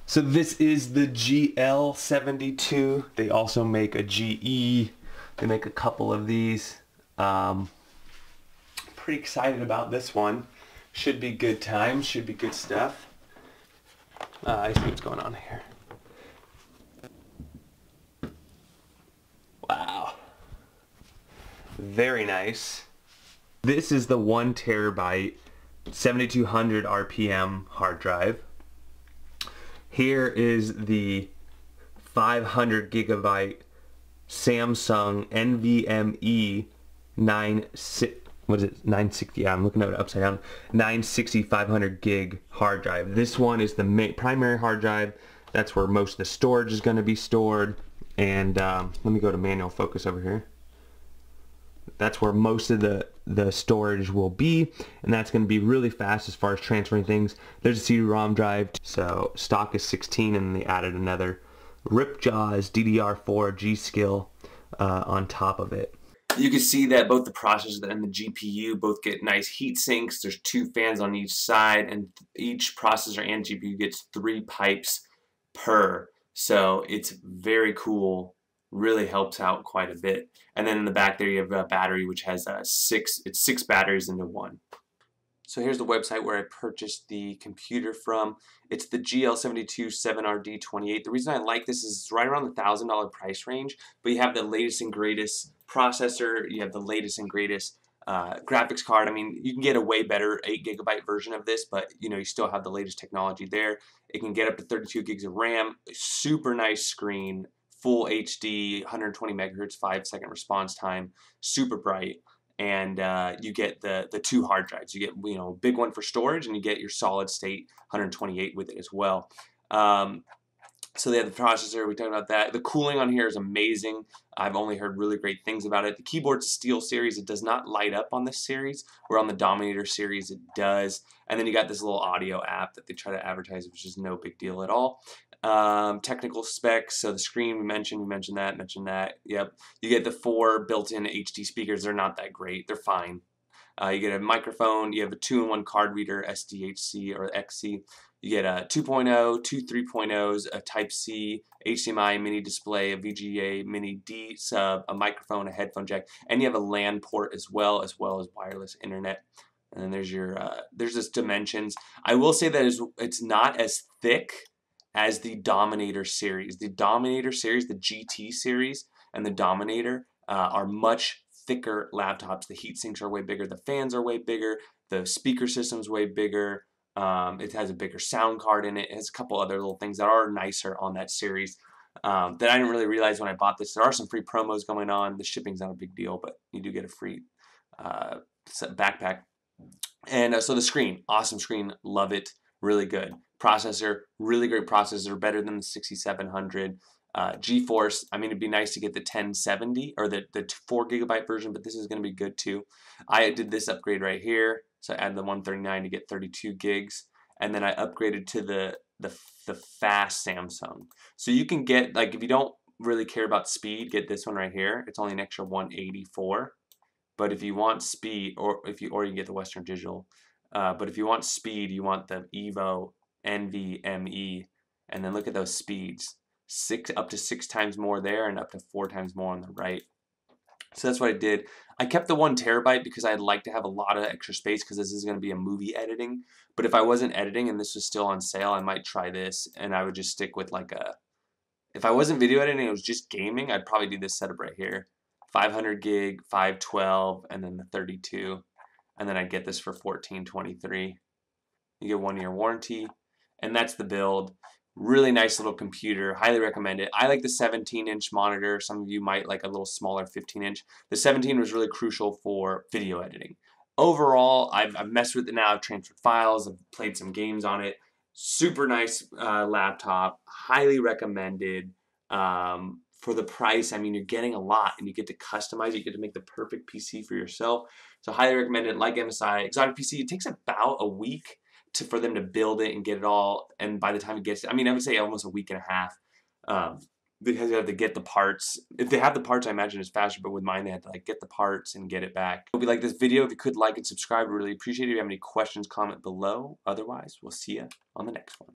So this is the GL72. They also make a GE. They make a couple of these. Pretty excited about this one. Should be good times, should be good stuff. I see what's going on here. Wow. Very nice. This is the 1 terabyte 7200 RPM hard drive. Here is the 500 gigabyte Samsung NVMe 960, yeah, I'm looking at it upside down, 960 500 gig hard drive. This one is the primary hard drive. That's where most of the storage is going to be stored. And let me go to manual focus over here. That's where most of the storage will be, and that's going to be really fast as far as transferring things. There's a CD-ROM drive, so stock is 16, and they added another Ripjaws DDR4 G-Skill on top of it. You can see that both the processor and the GPU both get nice heat sinks. There's 2 fans on each side, and each processor and GPU gets 3 pipes per. So it's very cool. Really helps out quite a bit. And then in the back there you have a battery which has 6 batteries into one. So here's the website where I purchased the computer from. It's the GL72 7RD-028. The reason I like this is it's right around the $1,000 price range, but you have the latest and greatest processor, you have the latest and greatest graphics card. I mean, you can get a way better 8 gigabyte version of this, but you know, you still have the latest technology there. It can get up to 32 gigs of RAM, super nice screen, full HD, 120 megahertz, 5-second response time, super bright, and you get the 2 hard drives. You get, you know, a big one for storage, and you get your solid state 128 with it as well. So they have the processor, we talked about that. The cooling on here is amazing. I've only heard really great things about it. The keyboard's a steel series. It does not light up on this series, where on the Dominator series it does. And then you got this little audio app that they try to advertise, which is no big deal at all. Technical specs, so the screen we mentioned that. Yep. You get the 4 built-in HD speakers. They're not that great. They're fine. You get a microphone. You have a 2-in-1 card reader, SDHC or XC. You get a 2.0, 2 3.0s, a Type-C, HDMI mini display, a VGA mini D sub, a microphone, a headphone jack, and you have a LAN port as well as wireless internet. And then there's your there's this dimensions. I will say that it's not as thick as the Dominator series. The Dominator series, the GT series, and the Dominator are much thicker laptops. The heat sinks are way bigger. The fans are way bigger. The speaker system's way bigger. It has a bigger sound card in it. It has a couple other little things that are nicer on that series that I didn't really realize when I bought this. There are some free promos going on. The shipping's not a big deal, but you do get a free backpack. And so the screen, awesome screen, love it, really good. Processor, really great processor, better than the 6700. GeForce, I mean, it'd be nice to get the 1070 or the 4 gigabyte version, but this is going to be good too. I did this upgrade right here, so I added the 139 to get 32 gigs, and then I upgraded to the fast Samsung. So you can get, like, if you don't really care about speed, get this one right here. It's only an extra 184, but if you want speed, or you get the Western Digital, but if you want speed, you want the Evo NVMe, and then look at those speeds. Up to 6 times more there, and up to 4 times more on the right. So that's what I did. I kept the 1 terabyte because I'd like to have a lot of extra space, because this is going to be a movie editing. But if I wasn't editing and this was still on sale, I might try this, and I would just stick with like a, if I wasn't video editing, it was just gaming, I'd probably do this setup right here. 500 gig, 512, and then the 32. And then I'd get this for $14.23. You get 1-year warranty, and that's the build. Really nice little computer, highly recommend it. I like the 17-inch monitor. Some of you might like a little smaller 15-inch. The 17 was really crucial for video editing. Overall, I've messed with it now. I've transferred files, I've played some games on it. Super nice laptop, highly recommended. For the price, I mean, you're getting a lot, and you get to customize it. You get to make the perfect PC for yourself. So highly recommend it. Like MSI Exotic PC, it takes about a week for them to build it and get it all, and by the time it gets, I mean, I would say almost a week and a half, because you have to get the parts. If they have the parts, I imagine it's faster, but with mine, they had to like get the parts and get it back. Hope you like this video. If you could like and subscribe, I really appreciate it. If you have any questions, comment below. Otherwise, we'll see you on the next one.